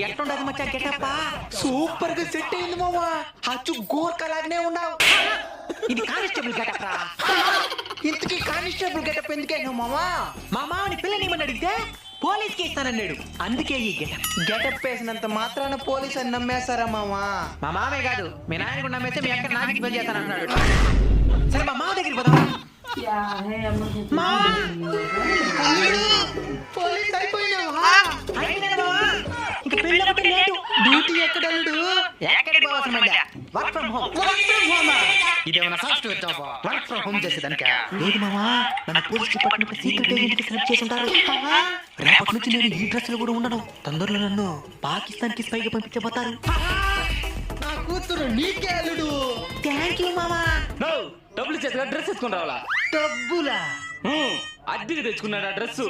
ఎట్లుండదు మచ్చా గెటప్ప? Super గా set అయింది మావా. అచ్చు గోర్కలాగానే ఉన్నావు. ఇది కానిస్టేబుల్ గెటప్ రా. ఇంతకీ కానిస్టేబుల్ గెటప్ ఎందుకైనా మావా? మా మామని పిల్లని అడిగితే పోలీస్ కి ఇస్తానన్నాడు. అందుకే ఈ గెటప్. గెటప్ వేసినంత మాత్రాన పోలీస్ అని నమ్మేస్తారా మావా? మా మామే కాదు, మీ నాయన కూడా నమ్మేస్తే మీ అక్కడ నాకు పని చేస్తానన్నాడు. సరే మా మామ దగ్గరికి పోదాం. పోలీస్ అయిపోయినావా? ఇంక పెళ్ళి ఒకటి లేదు. డ్యూటీ ఎక్కడ ఎక్కడికి పోవాల్సిందా? Work from home. Work from home ఇదేమన్నా software job? Work from home చేసేదానిక? లేదు మామా, నన్ను పోలీస్ డిపార్ట్మెంట్ సీక్రెట్ ఏజెంట్ కి సెలెక్ట్ చేసి ఉంటారు. రేపటి నుంచి నేను ఈ డ్రెస్ లో కూడా ఉండను. తొందరలో నన్ను పాకిస్తాన్ కి స్పైగా పంపించబోతారు. నా కూతురు నీకే అల్లుడు. థ్యాంక్ యూ మామా. డబ్బులు చేతిగా డ్రెస్ ఎత్తుకుని రావాలా? డబ్బులా? అద్దెకి తెచ్చుకున్నాడు ఆ డ్రెస్.